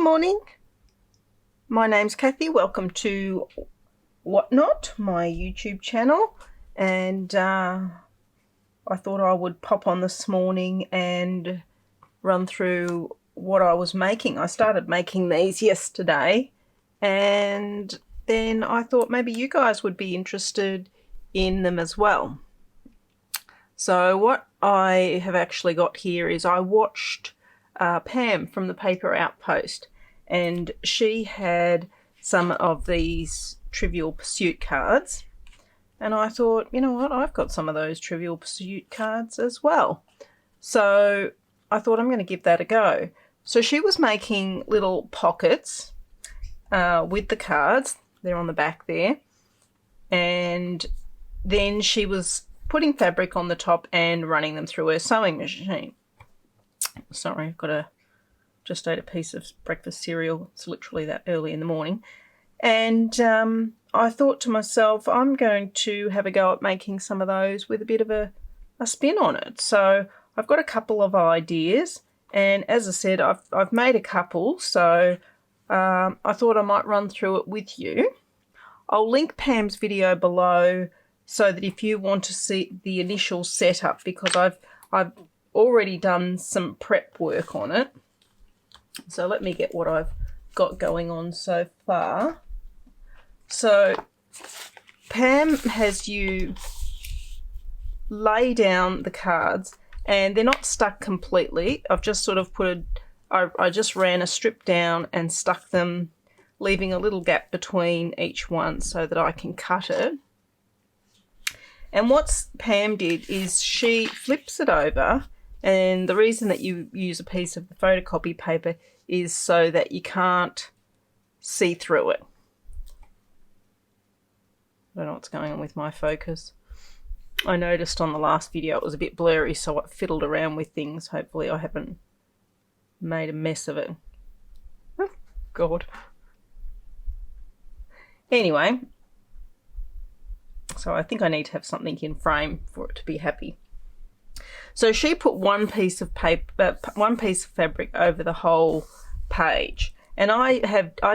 morning. My name's Kathy. Welcome to Whatnot, my YouTube channel. And I thought I would pop on this morning and run through what I was making. I started making these yesterday, and then I thought maybe you guys would be interested in them as well. So what I have actually got here is I watched Pam from the Paper Outpost, and she had some of these Trivial Pursuit cards, and I thought, you know what, I've got some of those Trivial Pursuit cards as well. So I thought I'm going to give that a go. So she was making little pockets with the cards. They're on the back there. And then she was putting fabric on the top and running them through her sewing machine. Sorry, I've just ate a piece of breakfast cereal. It's literally that early in the morning. And I thought to myself, I'm going to have a go at making some of those with a bit of a spin on it. So I've got a couple of ideas. And as I said, I've made a couple. So I thought I might run through it with you. I'll link Pam's video below so that if you want to see the initial setup, because I've already done some prep work on it. So let me get what I've got going on so far. So Pam has you lay down the cards, and they're not stuck completely. I've just sort of I just ran a strip down and stuck them, leaving a little gap between each one so that I can cut it. And what Pam did is she flips it over, and the reason that you use a piece of the photocopy paper is so that you can't see through it. I don't know what's going on with my focus. I noticed on the last video it was a bit blurry, so I fiddled around with things. Hopefully I haven't made a mess of it. Oh, God. Anyway, so I think I need to have something in frame for it to be happy. So she put one piece of fabric over the whole page, and I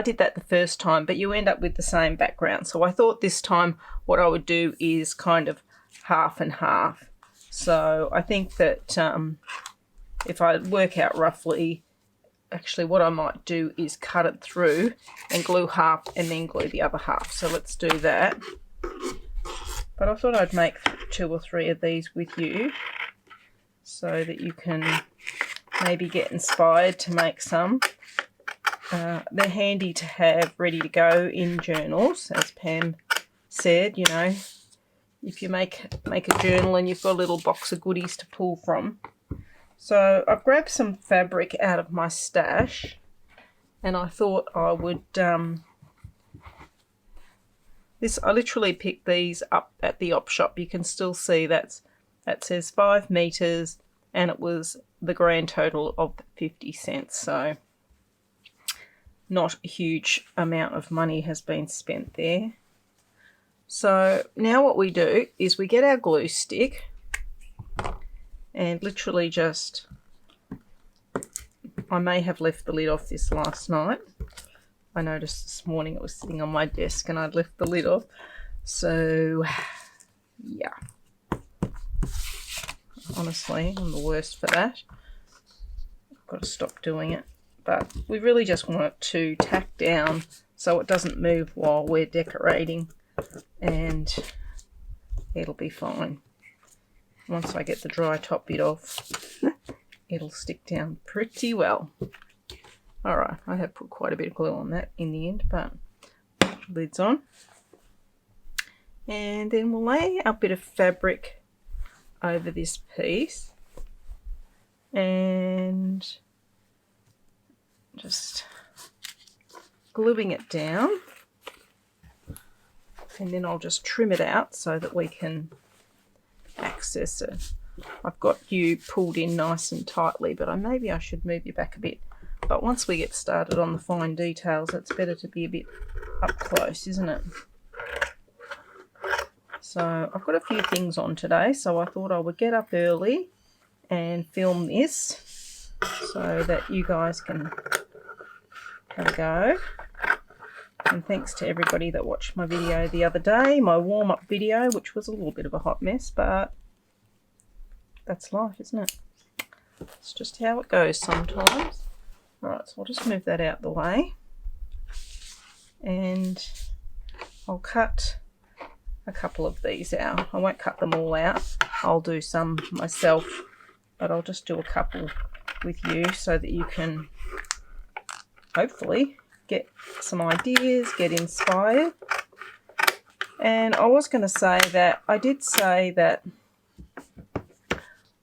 did that the first time, but you end up with the same background. So I thought this time what I would do is kind of half and half. So I think that if I work out roughly, actually what I might do is cut it through and glue half and then glue the other half. So let's do that. But I thought I'd make 2 or 3 of these with you so that you can maybe get inspired to make some. They're handy to have ready to go in journals, as Pam said. You know, if you make a journal and you've got a little box of goodies to pull from. So I've grabbed some fabric out of my stash, and I thought I would I literally picked these up at the op shop. You can still see that says 5 meters, and it was the grand total of 50 cents. So not a huge amount of money has been spent there. So now what we do is we get our glue stick and literally just, I may have left the lid off this last night. I noticed this morning it was sitting on my desk and I'd left the lid off. So, yeah. Honestly, I'm the worst for that. I've got to stop doing it. But we really just want it to tack down so it doesn't move while we're decorating, and it'll be fine. Once I get the dry top bit off, it'll stick down pretty well. Alright, I have put quite a bit of glue on that in the end, but lid's on. And then we'll lay our bit of fabric over this piece and just gluing it down. And then I'll just trim it out so that we can access it. I've got you pulled in nice and tightly, but maybe I should move you back a bit. But once we get started on the fine details, it's better to be a bit up close, isn't it? So I've got a few things on today, so I thought I would get up early and film this so that you guys can have a go. And thanks to everybody that watched my video the other day, my warm-up video, which was a little bit of a hot mess, but that's life, isn't it? It's just how it goes sometimes. Alright, so I'll just move that out the way. And I'll cut a couple of these out. I won't cut them all out. I'll do some myself, but I'll just do a couple with you so that you can hopefully get some ideas, get inspired. And I was going to say that I did say that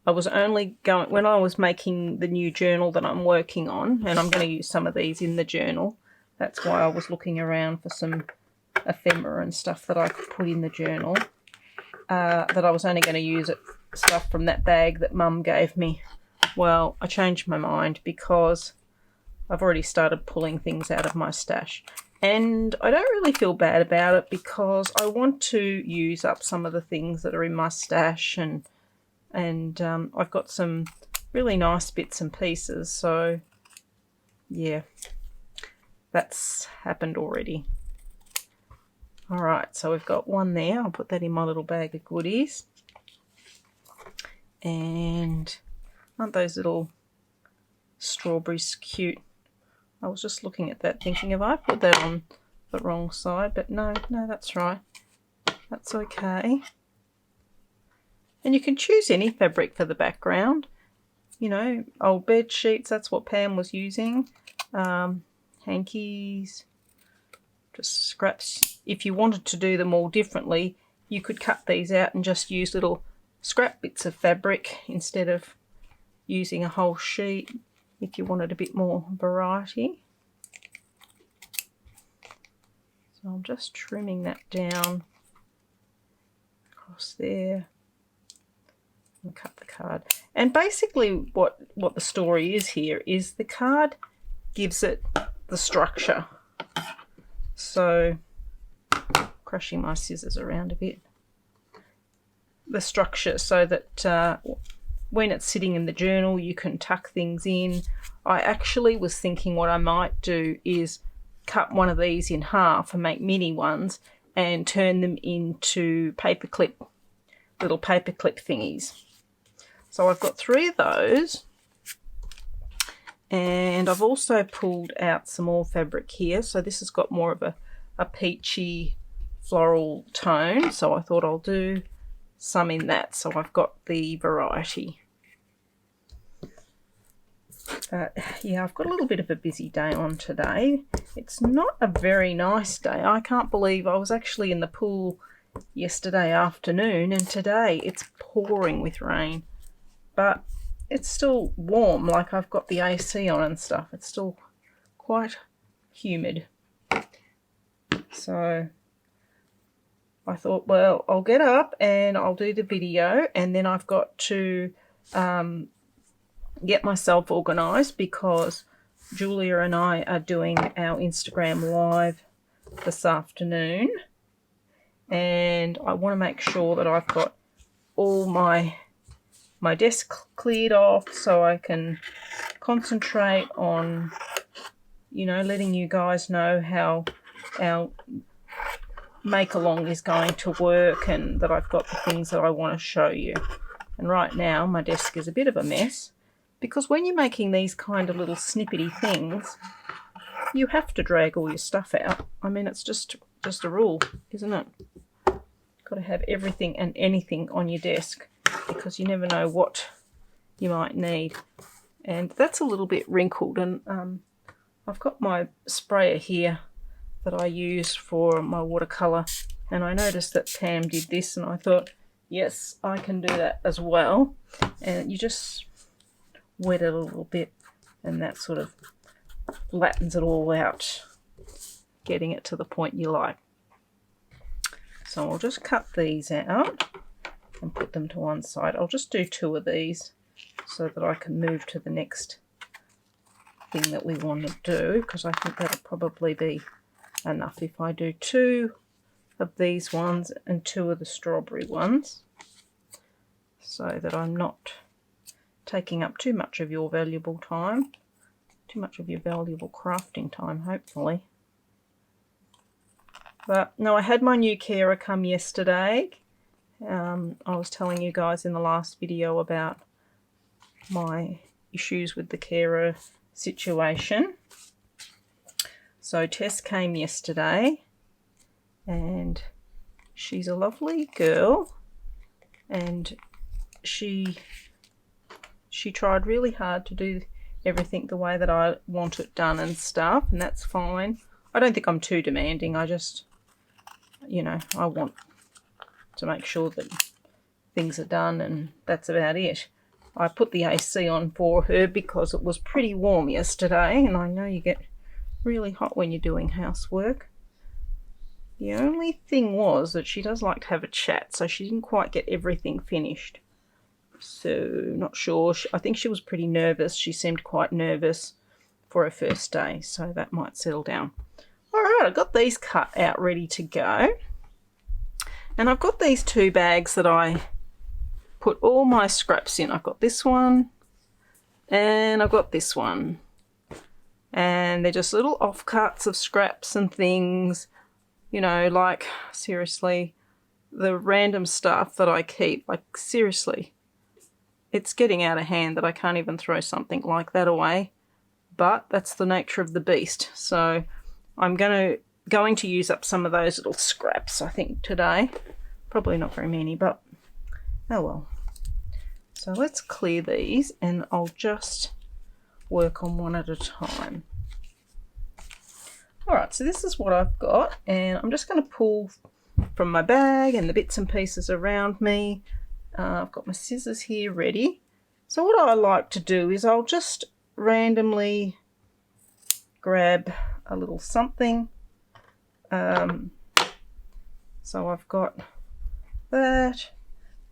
I was only going, when I was making the new journal that I'm working on, and I'm going to use some of these in the journal. That's why I was looking around for some ephemera and stuff that I could put in the journal. That I was only going to use stuff from that bag that Mum gave me. Well, I changed my mind because I've already started pulling things out of my stash. And I don't really feel bad about it because I want to use up some of the things that are in my stash, and I've got some really nice bits and pieces. So, yeah, that's happened already. All right, so we've got one there. I'll put that in my little bag of goodies. And aren't those little strawberries cute? I was just looking at that thinking, have I put that on the wrong side? But no, that's right. That's okay. And you can choose any fabric for the background. You know, old bed sheets, that's what Pam was using. Hankies, just scraps. If you wanted to do them all differently, you could cut these out and just use little scrap bits of fabric instead of using a whole sheet if you wanted a bit more variety. So I'm just trimming that down across there and cut the card. And basically what the story is here is the card gives it the structure. So, crushing my scissors around a bit. The structure so that when it's sitting in the journal you can tuck things in. I actually was thinking what I might do is cut one of these in half and make mini ones and turn them into little paperclip thingies. So I've got 3 of those, and I've also pulled out some more fabric here. So this has got more of a peachy floral tone, so I thought I'll do some in that, so I've got the variety. Yeah, I've got a little bit of a busy day on today. It's not a very nice day. I can't believe I was actually in the pool yesterday afternoon, and today it's pouring with rain. But it's still warm, like I've got the AC on and stuff. It's still quite humid. So I thought, well, I'll get up and I'll do the video, and then I've got to get myself organised because Julia and I are doing our Instagram live this afternoon, and I want to make sure that I've got all my desk cleared off so I can concentrate on, you know, letting you guys know how our make-along is going to work, and that I've got the things that I want to show you. And right now my desk is a bit of a mess because when you're making these kind of little snippety things, you have to drag all your stuff out. I mean, it's just a rule, isn't it? Got to have everything and anything on your desk because you never know what you might need. And that's a little bit wrinkled, and I've got my sprayer here that I use for my watercolour, and I noticed that Pam did this, and I thought, yes, I can do that as well. And you just wet it a little bit, and that sort of flattens it all out, getting it to the point you like. So I'll just cut these out and put them to one side. I'll just do 2 of these so that I can move to the next thing that we want to do, because I think that'll probably be enough if I do 2 of these ones and 2 of the strawberry ones, so that I'm not taking up too much of your valuable time too much of your valuable crafting time, hopefully. But no, I had my new carer come yesterday. I was telling you guys in the last video about my issues with the carer situation. So Tess came yesterday, and she's a lovely girl, and she tried really hard to do everything the way that I want it done and stuff, and that's fine. I don't think I'm too demanding. I just, you know, I want to make sure that things are done, and that's about it. I put the AC on for her because it was pretty warm yesterday, and I know you get really hot when you're doing housework. The only thing was that she does like to have a chat, so she didn't quite get everything finished. So, not sure. I think she was pretty nervous. She seemed quite nervous for her first day, so that might settle down. Alright, I've got these cut out ready to go. And I've got these 2 bags that I put all my scraps in. I've got this one, and I've got this one. And they're just little offcuts of scraps and things. You know, like, seriously, the random stuff that I keep, like, seriously, it's getting out of hand that I can't even throw something like that away. But that's the nature of the beast. So I'm going to use up some of those little scraps, I think, today. Probably not very many, but oh well. So let's clear these, and I'll just work on one at a time. Alright, so this is what I've got, and I'm just going to pull from my bag and the bits and pieces around me. I've got my scissors here ready. So what I like to do is I'll just randomly grab a little something. So I've got that.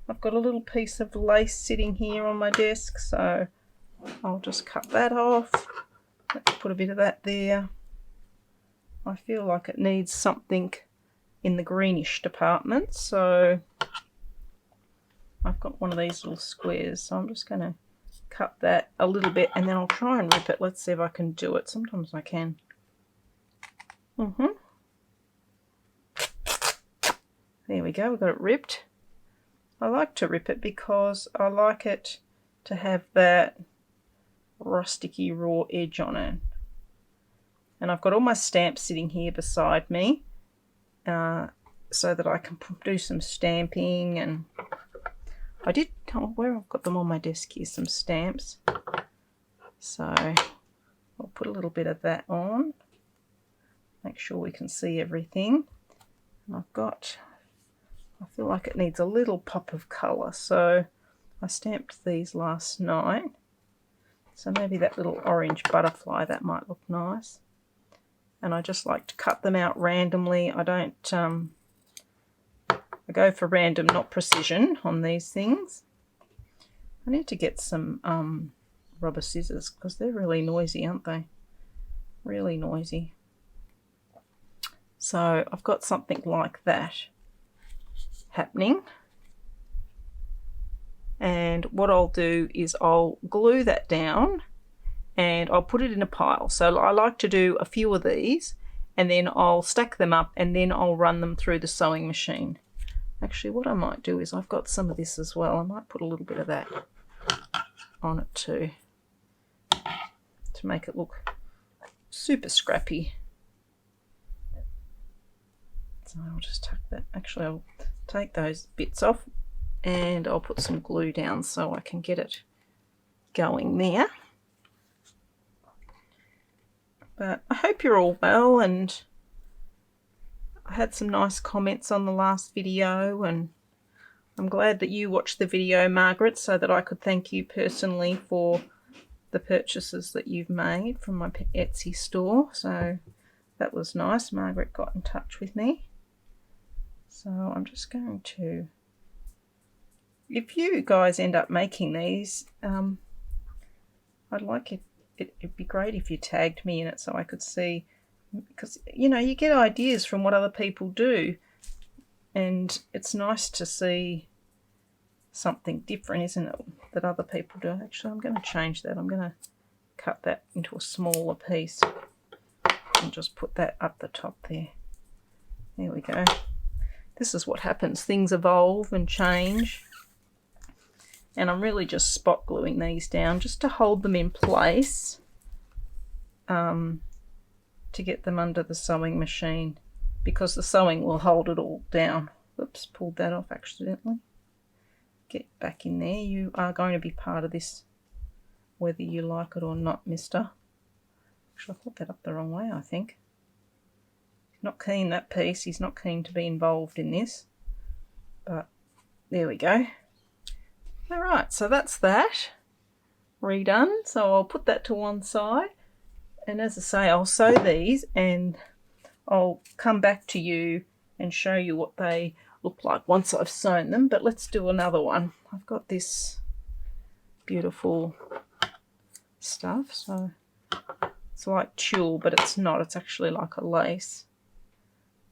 I've got a little piece of lace sitting here on my desk, so I'll just cut that off. Let's put a bit of that there. I feel like it needs something in the greenish department, so I've got one of these little squares, so I'm just going to cut that a little bit, and then I'll try and rip it. Let's see if I can do it. Sometimes I can. There we go, we've got it ripped. I like to rip it because I like it to have that rusticy raw edge on it. And I've got all my stamps sitting here beside me so that I can do some stamping. And I did, where I've got them on my desk here, some stamps. So I'll put a little bit of that on. Make sure we can see everything. And I feel like it needs a little pop of colour. So I stamped these last night. So maybe that little orange butterfly, that might look nice. And I just like to cut them out randomly. I don't, I go for random, not precision on these things. I need to get some rubber scissors because they're really noisy, aren't they? Really noisy. So I've got something like that happening. And what I'll do is I'll glue that down, and I'll put it in a pile. So I like to do a few of these, and then I'll stack them up, and then I'll run them through the sewing machine. Actually, what I might do is I've got some of this as well. I might put a little bit of that on it too, to make it look super scrappy. So I'll just tuck that. Actually, I'll take those bits off, and I'll put some glue down so I can get it going there. But I hope you're all well, and I had some nice comments on the last video, and I'm glad that you watched the video, Margaret, so that I could thank you personally for the purchases that you've made from my Etsy store. So that was nice. Margaret got in touch with me. So I'm just going to, if you guys end up making these, I'd like it. It'd be great if you tagged me in it so I could see, because, you know, you get ideas from what other people do, and it's nice to see something different, isn't it, that other people do. Actually, I'm going to change that. I'm going to cut that into a smaller piece and just put that up the top there. There we go. This is what happens. Things evolve and change. And I'm really just spot gluing these down just to hold them in place, to get them under the sewing machine, because the sewing will hold it all down. Oops, pulled that off accidentally. Get back in there. You are going to be part of this, whether you like it or not, mister. Actually, I put that up the wrong way, I think. He's not keen, that piece. He's not keen to be involved in this. But there we go. Alright, so that's that redone. So I'll put that to one side. And as I say, I'll sew these and I'll come back to you and show you what they look like once I've sewn them. But let's do another one. I've got this beautiful stuff. So it's like tulle, but it's not. It's actually like a lace.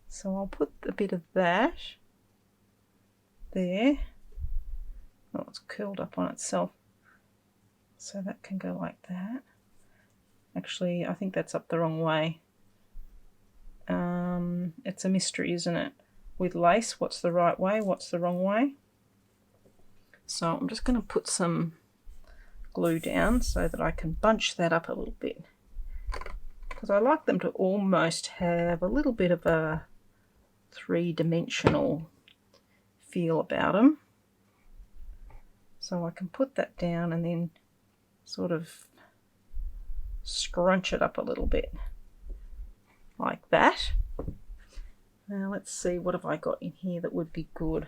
So I'll put a bit of that there. Oh, it's curled up on itself. So that can go like that. Actually, I think that's up the wrong way. It's a mystery, isn't it? With lace, what's the right way? What's the wrong way? So I'm just going to put some glue down so that I can bunch that up a little bit. Because I like them to almost have a little bit of a three-dimensional feel about them. So I can put that down and then sort of scrunch it up a little bit like that. Now let's see, what have I got in here that would be good?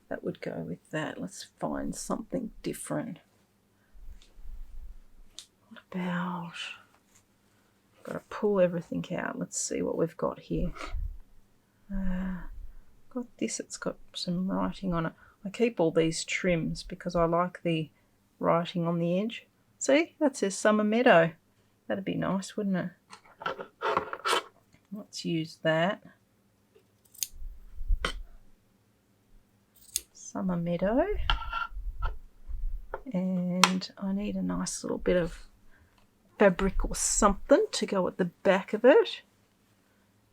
That would go with that. Let's find something different. What about, got to pull everything out. Let's see what we've got here. Got this, it's got some writing on it. I keep all these trims because I like the writing on the edge. See, that says Summer Meadow. That'd be nice, wouldn't it? Let's use that. Summer Meadow. And I need a nice little bit of fabric or something to go at the back of it.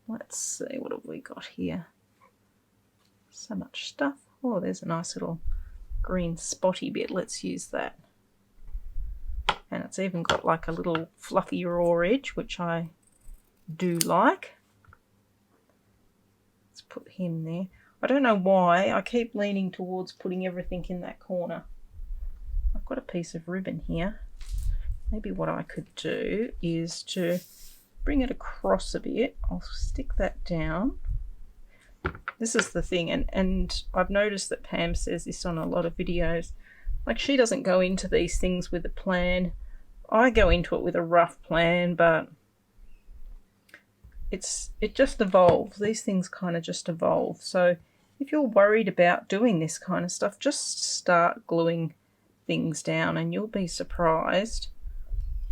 Let's see, what have we got here? So much stuff. Oh, there's a nice little green spotty bit. Let's use that. And it's even got like a little fluffy raw edge, which I do like. Let's put him there. I don't know why I keep leaning towards putting everything in that corner. I've got a piece of ribbon here. Maybe what I could do is to bring it across a bit. I'll stick that down. This is the thing, and I've noticed that Pam says this on a lot of videos. Like, she doesn't go into these things with a plan. I go into it with a rough plan, but it just evolves. These things kind of just evolve. So if you're worried about doing this kind of stuff, just start gluing things down and you'll be surprised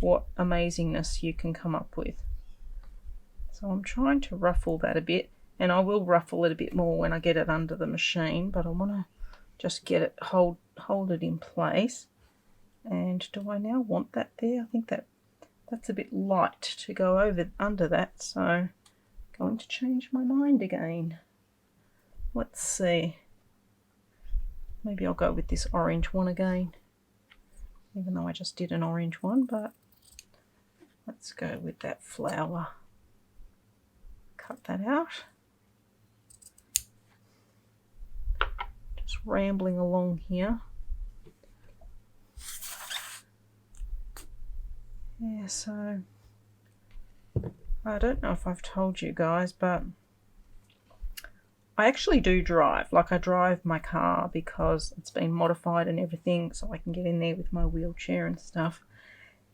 what amazingness you can come up with. So I'm trying to ruffle that a bit. And I will ruffle it a bit more when I get it under the machine, but I want to just get it, hold it in place. And do I now want that there? I think that's a bit light to go over under that, so I'm going to change my mind again. Let's see. Maybe I'll go with this orange one again, even though I just did an orange one, but let's go with that flower. Cut that out. Rambling along here. Yeah, so I don't know if I've told you guys, but I actually do drive. Like, I drive my car because it's been modified and everything, so I can get in there with my wheelchair and stuff.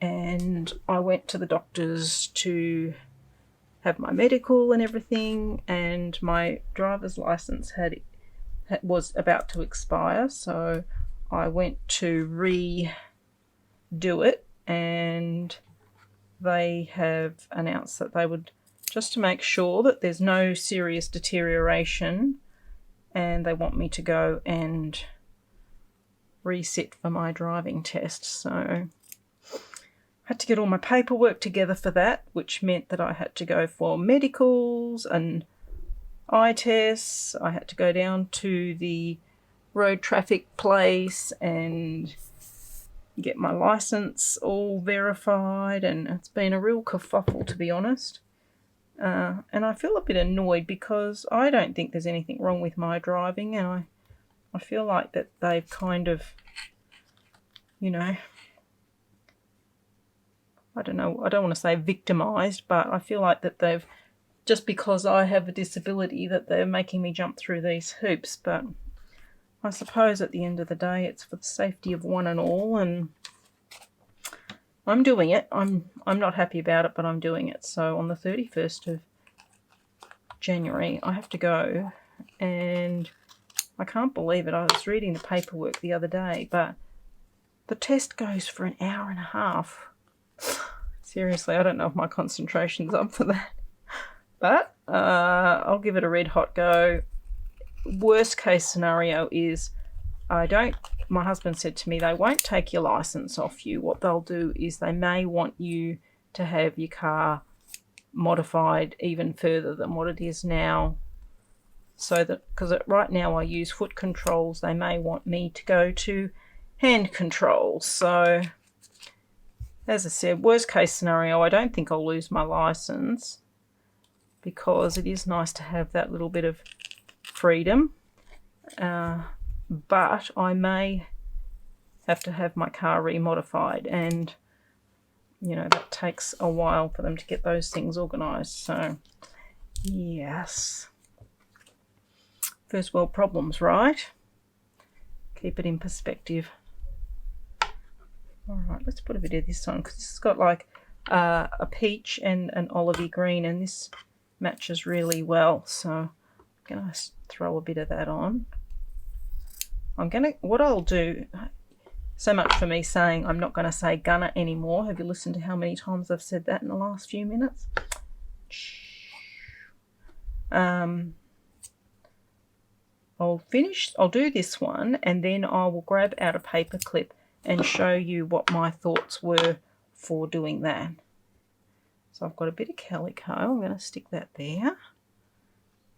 And I went to the doctors to have my medical and everything, and my driver's license was about to expire, so I went to redo it, and they have announced that they would, just to make sure that there's no serious deterioration, and they want me to go and resit for my driving test. So had to get all my paperwork together for that, which meant that I had to go for medicals and eye tests. I had to go down to the road traffic place and get my license all verified, and it's been a real kerfuffle, to be honest. And I feel a bit annoyed because I don't think there's anything wrong with my driving, and I feel like that they've kind of, you know, I don't know, I don't want to say victimised, but I feel like that they've, just because I have a disability, that they're making me jump through these hoops. But I suppose at the end of the day, it's for the safety of one and all, and I'm doing it. I'm not happy about it, but I'm doing it. So on the 31st of January, I have to go, and I can't believe it. I was reading the paperwork the other day, but the test goes for an hour and a half. Seriously, I don't know if my concentration's up for that. But I'll give it a red hot go. Worst case scenario is my husband said to me, they won't take your license off you. What they'll do is they may want you to have your car modified even further than what it is now. So that, because right now I use foot controls, they may want me to go to hand controls. So, as I said, worst case scenario, I don't think I'll lose my license, because it is nice to have that little bit of freedom. But I may have to have my car remodified, and you know, that takes a while for them to get those things organised. So yes, first world problems, right? Keep it in perspective. All right, let's put a bit of this on, because this has got like a peach and an olivey green, and this matches really well. So I'm gonna throw a bit of that on. What I'll do, so much for me saying I'm not going to say gonna anymore. Have you listened to how many times I've said that in the last few minutes? I'll do this one, and then I will grab out a paper clip and show you what my thoughts were for doing that. So I've got a bit of calico. I'm going to stick that there. I'm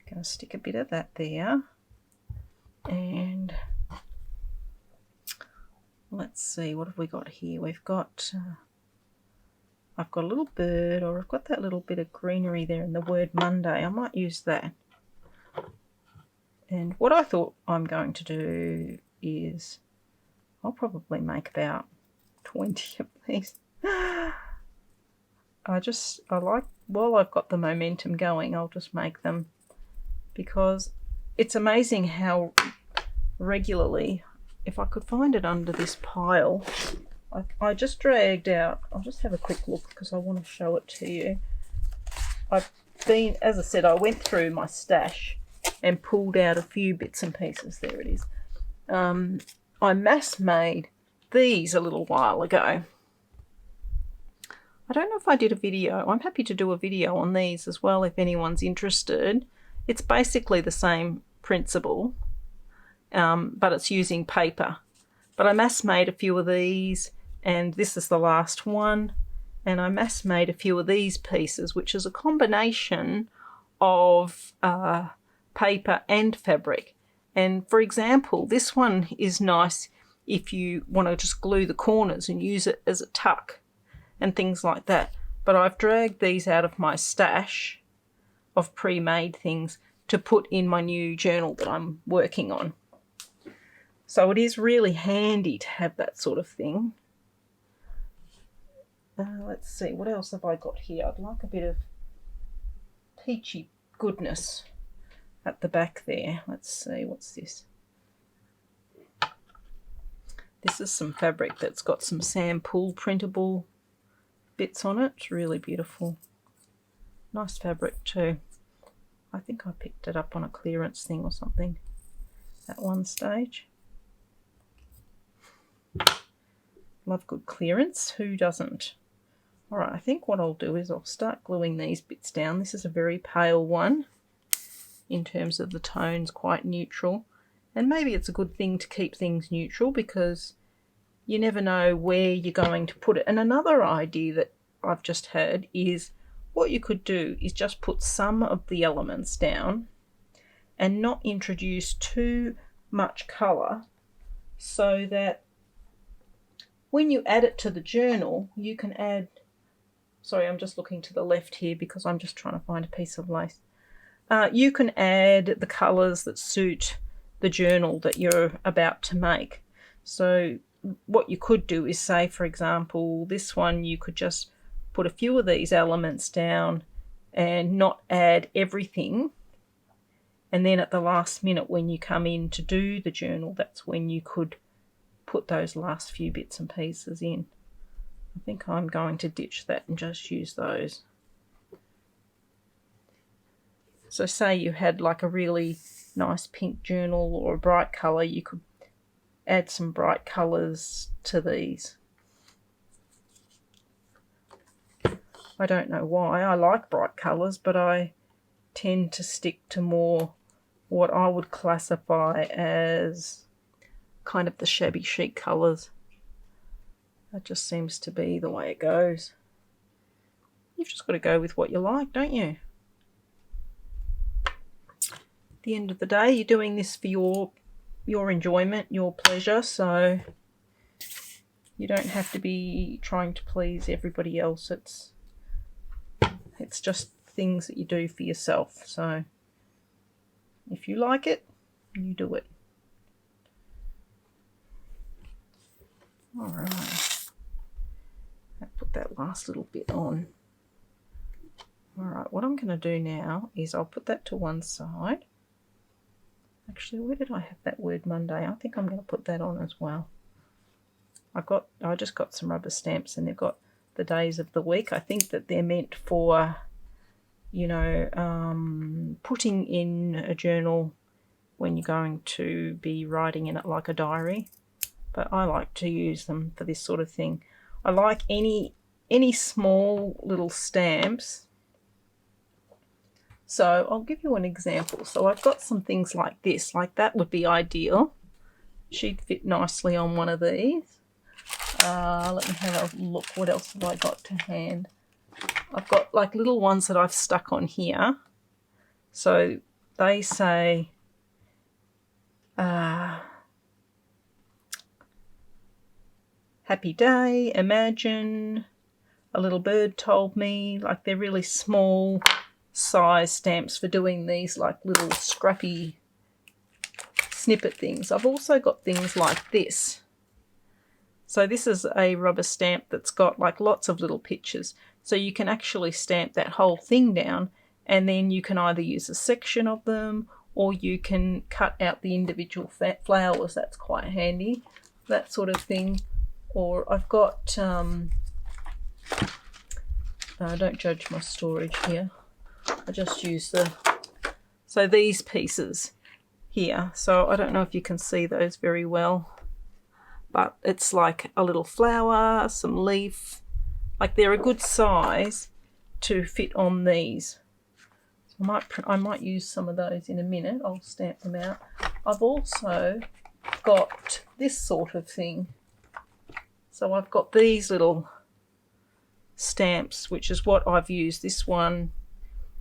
going to stick a bit of that there. And let's see, what have we got here? We've got, I've got a little bird, or I've got that little bit of greenery there in the word Monday. I might use that. And what I thought I'm going to do is, I'll probably make about 20 of these. While I've got the momentum going, I'll just make them, because it's amazing how regularly, if I could find it under this pile, I just dragged out, I'll just have a quick look because I want to show it to you. As I said, I went through my stash and pulled out a few bits and pieces. There it is. I mass made these a little while ago. I don't know if I did a video. I'm happy to do a video on these as well if anyone's interested. It's basically the same principle, but it's using paper. But I mass made a few of these, and this is the last one. And I mass made a few of these pieces, which is a combination of paper and fabric. And for example, this one is nice if you want to just glue the corners and use it as a tuck and things like that. But I've dragged these out of my stash of pre-made things to put in my new journal that I'm working on. So it is really handy to have that sort of thing. Let's see, what else have I got here? I'd like a bit of peachy goodness at the back there. Let's see, what's this? This is some fabric that's got some Sam Pool printable bits on it. It's really beautiful. Nice fabric too. I think I picked it up on a clearance thing or something at one stage. Love good clearance. Who doesn't? All right, I think what I'll do is I'll start gluing these bits down. This is a very pale one in terms of the tones, quite neutral. And maybe it's a good thing to keep things neutral because you never know where you're going to put it. And another idea that I've just had is what you could do is just put some of the elements down and not introduce too much colour, so that when you add it to the journal, you can add, sorry, I'm just looking to the left here because I'm just trying to find a piece of lace. You can add the colours that suit the journal that you're about to make. So what you could do is say, for example, this one, you could just put a few of these elements down and not add everything. And then at the last minute when you come in to do the journal, that's when you could put those last few bits and pieces in. I think I'm going to ditch that and just use those. So say you had like a really nice pink journal or a bright colour, you could add some bright colours to these. I don't know why. I like bright colours, but I tend to stick to more what I would classify as kind of the shabby chic colours. That just seems to be the way it goes. You've just got to go with what you like, don't you? At the end of the day, you're doing this for your enjoyment, your pleasure, so you don't have to be trying to please everybody else. It's just things that you do for yourself. So if you like it, you do it. All right. I'll put that last little bit on. All right, what I'm going to do now is I'll put that to one side. Actually, where did I have that word Monday? I think I'm going to put that on as well. I just got some rubber stamps and they've got the days of the week. I think that they're meant for, putting in a journal when you're going to be writing in it like a diary. But I like to use them for this sort of thing. I like any small little stamps. So I'll give you an example. So I've got some things like this, like that would be ideal. She'd fit nicely on one of these. Let me have a look. What else have I got to hand? I've got like little ones that I've stuck on here. So they say, happy day, imagine, a little bird told me. Like they're really small size stamps for doing these like little scrappy snippet things. I've also got things like this. So this is a rubber stamp that's got like lots of little pictures. So you can actually stamp that whole thing down, and then you can either use a section of them or you can cut out the individual flowers. That's quite handy, that sort of thing. Or I've got, don't judge my storage here. I just use so these pieces here. So I don't know if you can see those very well, but it's like a little flower, some leaf. Like they're a good size to fit on these. So I might use some of those in a minute. I'll stamp them out. I've also got this sort of thing. So I've got these little stamps, which is what I've used. This one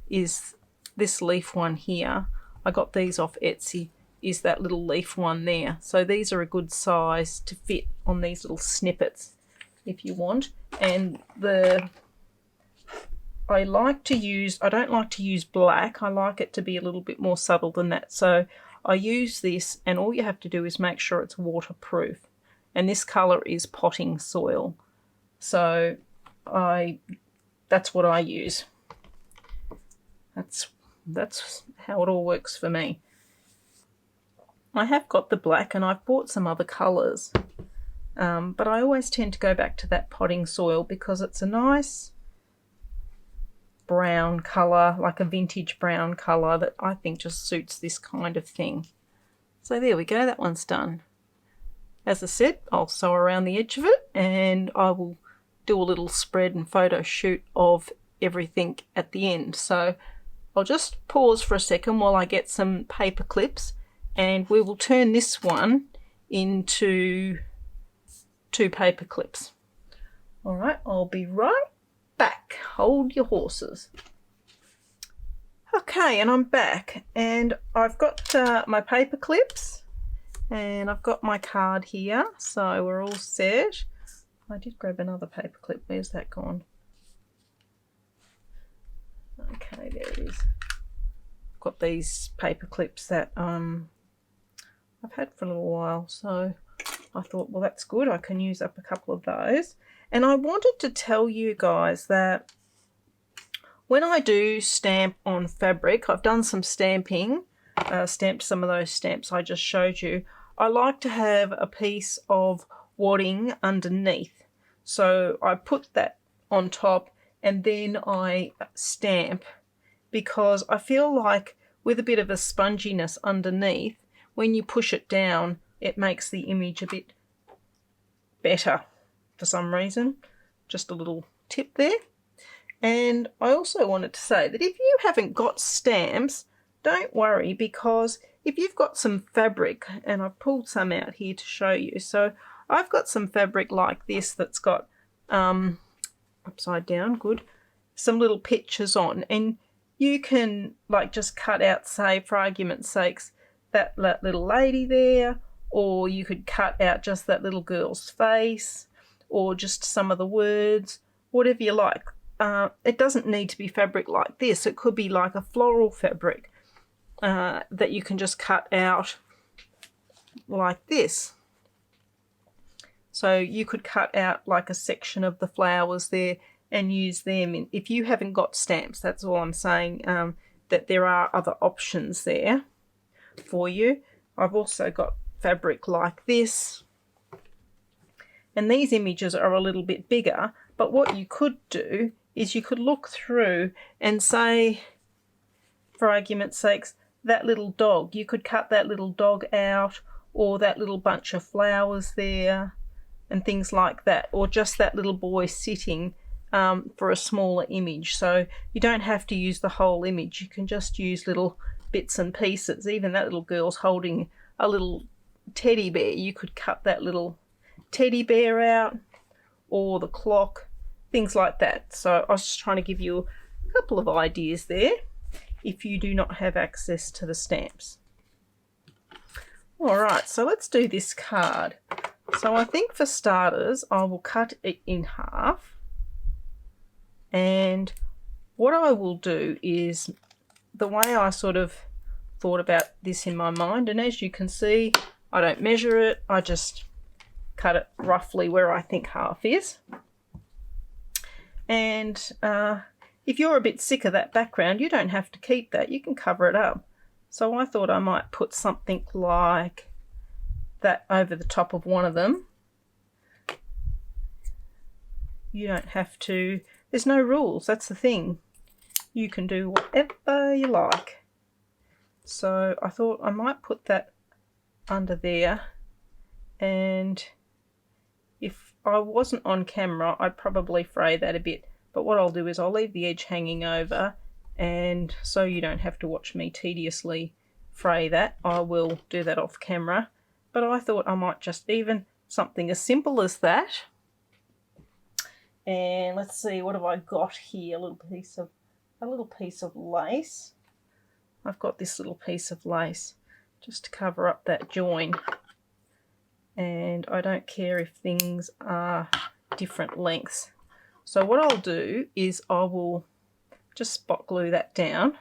is this leaf one here. I got these off Etsy, is that little leaf one there. So these are a good size to fit on these little snippets if you want. And I don't like to use black. I like it to be a little bit more subtle than that. So I use this, and all you have to do is make sure it's waterproof. And this colour is potting soil. So that's what I use. That's how it all works for me. I have got the black and I've bought some other colours. But I always tend to go back to that potting soil because it's a nice brown colour, like a vintage brown colour that I think just suits this kind of thing. So there we go, that one's done. As I said, I'll sew around the edge of it and I will do a little spread and photo shoot of everything at the end. So I'll just pause for a second while I get some paper clips, and we will turn this one into 2 paper clips. All right, I'll be right back. Hold your horses. Okay, and I'm back, and I've got my paper clips, and I've got my card here, so we're all set. I did grab another paper clip. Where's that gone? Okay, there it is. Got these paper clips that I've had for a little while, so I thought, well, that's good. I can use up a couple of those. And I wanted to tell you guys that when I do stamp on fabric, I've done some stamping, stamped some of those stamps I just showed you. I like to have a piece of wadding underneath. So I put that on top and then I stamp, because I feel like with a bit of a sponginess underneath, when you push it down, it makes the image a bit better for some reason. Just a little tip there. And I also wanted to say that if you haven't got stamps, don't worry, because if you've got some fabric, and I've pulled some out here to show you. So I've got some fabric like this that's got upside down, good, some little pictures on, and you can like just cut out, say for argument's sakes, that little lady there, or you could cut out just that little girl's face, or just some of the words, whatever you like. It doesn't need to be fabric like this. It could be like a floral fabric that you can just cut out like this. So you could cut out like a section of the flowers there and use them. If you haven't got stamps, that's all I'm saying, that there are other options there for you. I've also got fabric like this. And these images are a little bit bigger, but what you could do is you could look through and say, for argument's sakes, that little dog, you could cut that little dog out, or that little bunch of flowers there, and things like that, or just that little boy sitting for a smaller image. So you don't have to use the whole image. You can just use little bits and pieces. Even that little girl's holding a little teddy bear. You could cut that little teddy bear out, or the clock, things like that. So I was just trying to give you a couple of ideas there if you do not have access to the stamps. All right, so let's do this card. So I think for starters, I will cut it in half. And what I will do is, the way I sort of thought about this in my mind, and as you can see, I don't measure it, I just cut it roughly where I think half is. And if you're a bit sick of that background, you don't have to keep that, you can cover it up. So I thought I might put something like that over the top of one of them. You don't have to, there's no rules, that's the thing. You can do whatever you like. So I thought I might put that under there, and if I wasn't on camera, I'd probably fray that a bit. But what I'll do is I'll leave the edge hanging over, and so you don't have to watch me tediously fray that, I will do that off camera. But I thought I might just even something as simple as that. And let's see, what have I got here? A little piece of lace. I've got this little piece of lace just to cover up that join. And I don't care if things are different lengths. So what I'll do is I will just spot glue that down,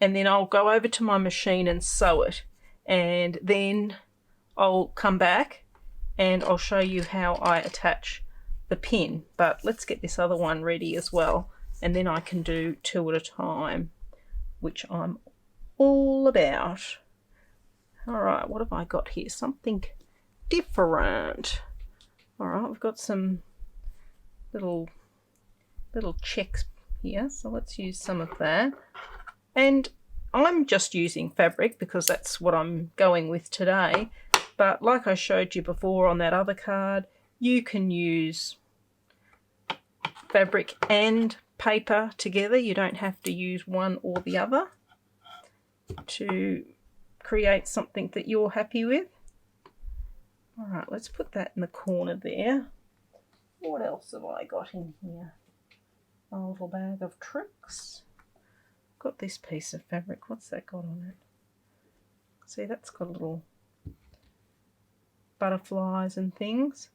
and then I'll go over to my machine and sew it, and then I'll come back and I'll show you how I attach the pin. But let's get this other one ready as well, and then I can do 2 at a time, which I'm all about. All right, what have I got here? Something different. All right, we've got some little checks here, so let's use some of that. And I'm just using fabric because that's what I'm going with today. But like I showed you before on that other card, you can use fabric and paper together. You don't have to use one or the other to create something that you're happy with. All right, let's put that in the corner there. What else have I got in here? A little bag of tricks. Got this piece of fabric. What's that got on it? See, that's got little butterflies and things.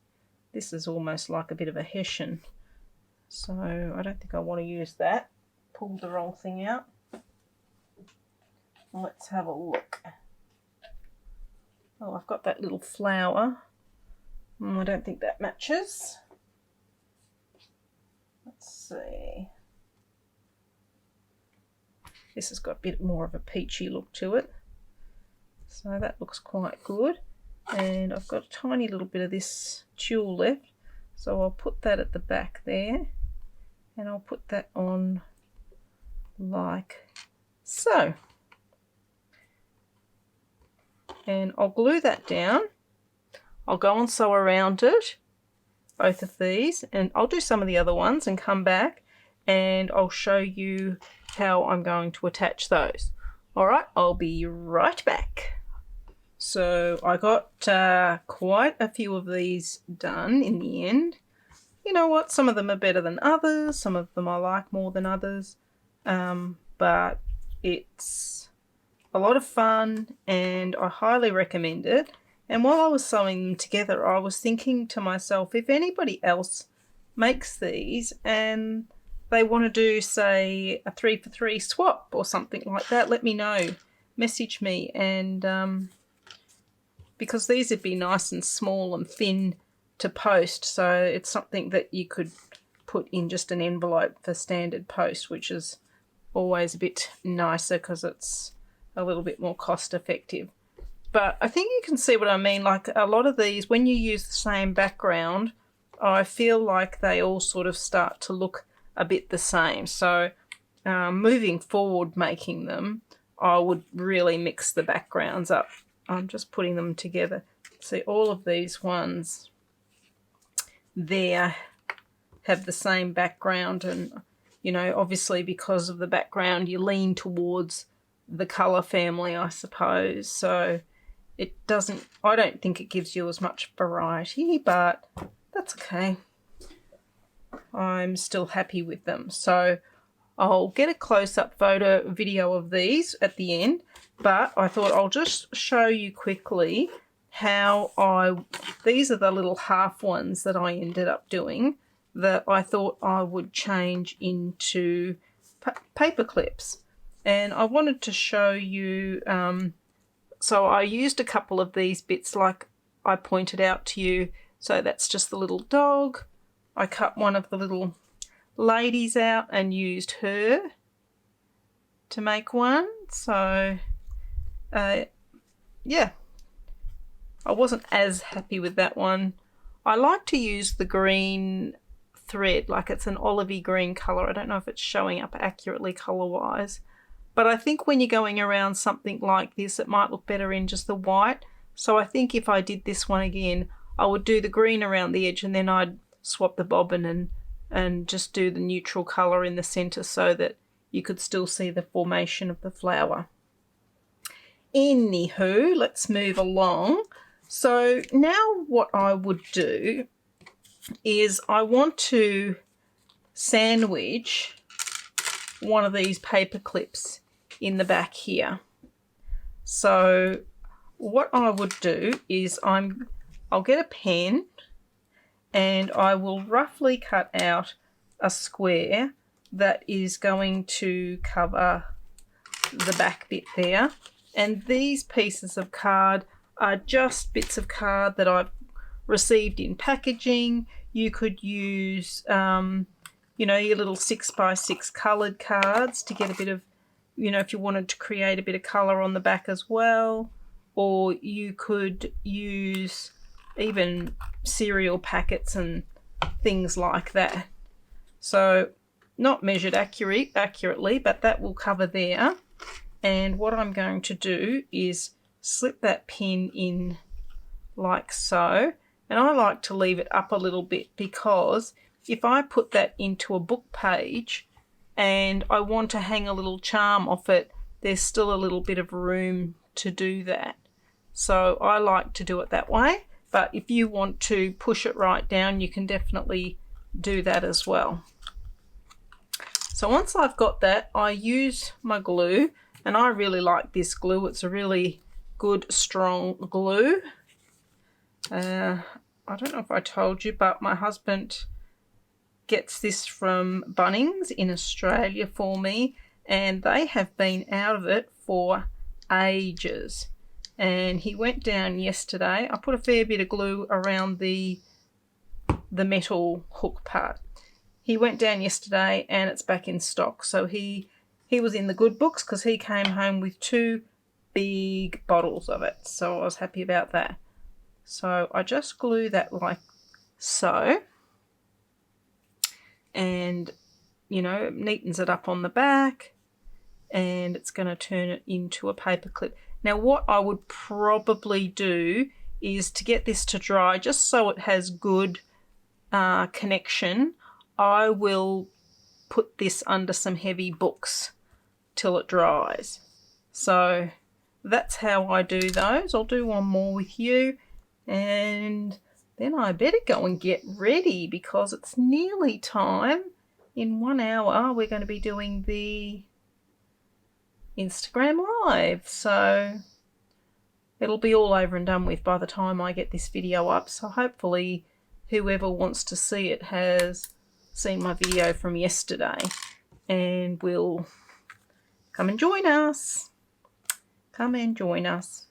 This is almost like a bit of a hessian, so I don't think I want to use that. Pulled the wrong thing out. Let's have a look. Oh, I've got that little flower. I don't think that matches. Let's see. This has got a bit more of a peachy look to it, so that looks quite good. And I've got a tiny little bit of this tulle left, so I'll put that at the back there, and I'll put that on like so. And I'll glue that down. I'll go and sew around it, both of these, and I'll do some of the other ones and come back and I'll show you how I'm going to attach those. All right, I'll be right back. So I got quite a few of these done in the end. You know what, some of them are better than others, some of them I like more than others, but it's a lot of fun and I highly recommend it. And while I was sewing them together, I was thinking to myself, if anybody else makes these and they want to do, say, a 3-for-3 swap or something like that, let me know. Message me. And because these would be nice and small and thin to post, so it's something that you could put in just an envelope for standard post, which is always a bit nicer because it's a little bit more cost effective. But I think you can see what I mean. Like a lot of these, when you use the same background, I feel like they all sort of start to look a bit the same. So moving forward making them, I would really mix the backgrounds up. I'm just putting them together. See, all of these ones there have the same background, and you know, obviously because of the background you lean towards the colour family, I suppose. So it doesn't, I don't think it gives you as much variety, but that's okay. I'm still happy with them. So I'll get a close-up video of these at the end, but I thought I'll just show you quickly how these are the little half ones that I ended up doing that I thought I would change into paper clips. And I wanted to show you, so I used a couple of these bits like I pointed out to you. So that's just the little dog. I cut one of the little ladies out and used her to make one. So yeah, I wasn't as happy with that one. I like to use the green thread, like it's an olivey green colour. I don't know if it's showing up accurately colour-wise, but I think when you're going around something like this, it might look better in just the white. So I think if I did this one again, I would do the green around the edge and then I'd swap the bobbin and just do the neutral colour in the centre so that you could still see the formation of the flower. Anywho, let's move along. So now what I would do is I want to sandwich one of these paper clips in the back here. So what I would do is I'll get a pen and I will roughly cut out a square that is going to cover the back bit there. And these pieces of card are just bits of card that I've received in packaging. You could use, you know, your little 6x6 coloured cards to get a bit of, you know, if you wanted to create a bit of colour on the back as well. Or you could use even cereal packets and things like that. So not measured accurately, but that will cover there. And what I'm going to do is slip that pin in like so. And I like to leave it up a little bit because if I put that into a book page and I want to hang a little charm off it, there's still a little bit of room to do that. So I like to do it that way. but if you want to push it right down, you can definitely do that as well. So once I've got that, I use my glue, and I really like this glue. It's a really good, strong glue. I don't know if I told you, but my husband gets this from Bunnings in Australia for me, and they have been out of it for ages. And he went down yesterday. I put a fair bit of glue around the metal hook part. He went down yesterday and it's back in stock. So he was in the good books because he came home with 2 big bottles of it. So I was happy about that. So I just glue that like so. And, you know, it neatens it up on the back. And it's going to turn it into a paper clip. Now what I would probably do is to get this to dry, just so it has good connection, I will put this under some heavy books till it dries. So that's how I do those. I'll do one more with you, and then I better go and get ready because it's nearly time. In 1 hour we're going to be doing the Instagram Live, so it'll be all over and done with by the time I get this video up. So hopefully whoever wants to see it has seen my video from yesterday and will come and join us. Come and join us.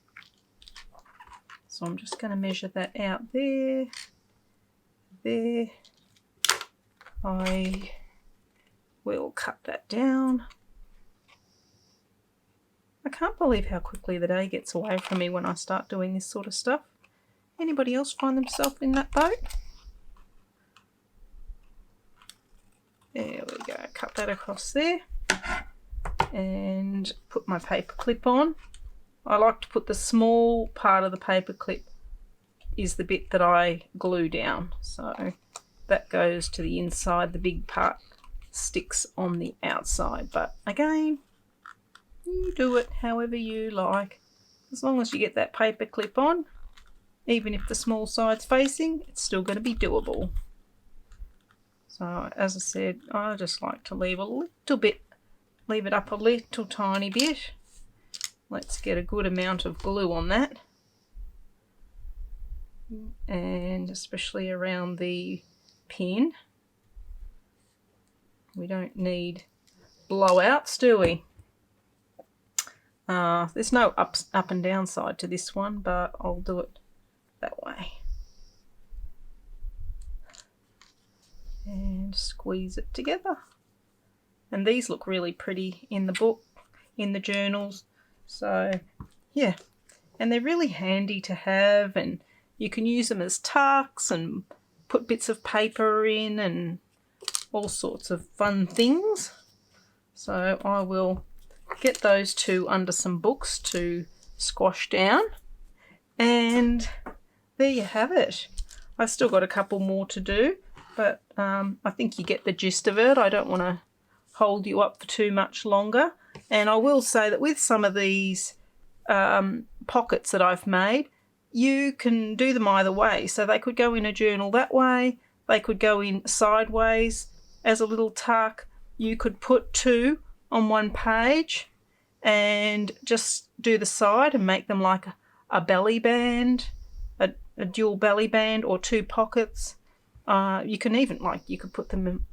So I'm just going to measure that out there. There. I will cut that down. I can't believe how quickly the day gets away from me when I start doing this sort of stuff. Anybody else find themselves in that boat? There we go. Cut that across there and put my paper clip on. I like to put the small part of the paper clip is the bit that I glue down. So that goes to the inside. The big part sticks on the outside. But again, you do it however you like. As long as you get that paper clip on, even if the small side's facing, it's still going to be doable. So as I said, I just like to leave a little bit, leave it up a little tiny bit. Let's get a good amount of glue on that. And especially around the pin. We don't need blowouts, do we? There's no up and down side to this one, but I'll do it that way. And squeeze it together. And these look really pretty in the book, in the journals. So yeah, and they're really handy to have, and you can use them as tucks and put bits of paper in and all sorts of fun things. So I will get those 2 under some books to squash down, and there you have it. I've still got a couple more to do, but I think you get the gist of it. I don't want to hold you up for too much longer. And I will say that with some of these pockets that I've made, you can do them either way. So they could go in a journal that way, they could go in sideways as a little tuck. You could put 2 on one page and just do the side and make them like a belly band, a dual belly band, or 2 pockets. You can even, you could put them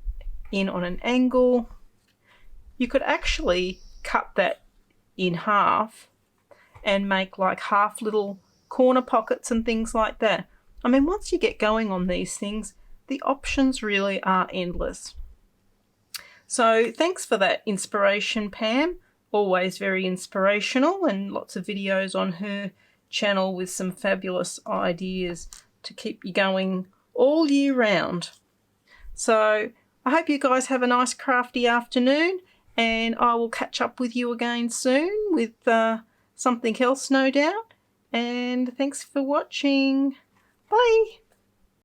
in on an angle. You could actually cut that in half and make like half little corner pockets and things like that. I mean, once you get going on these things, the options really are endless. So thanks for that inspiration, Pam. Always very inspirational, and lots of videos on her channel with some fabulous ideas to keep you going all year round. So I hope you guys have a nice crafty afternoon, and I will catch up with you again soon with something else, no doubt. And thanks for watching. Bye.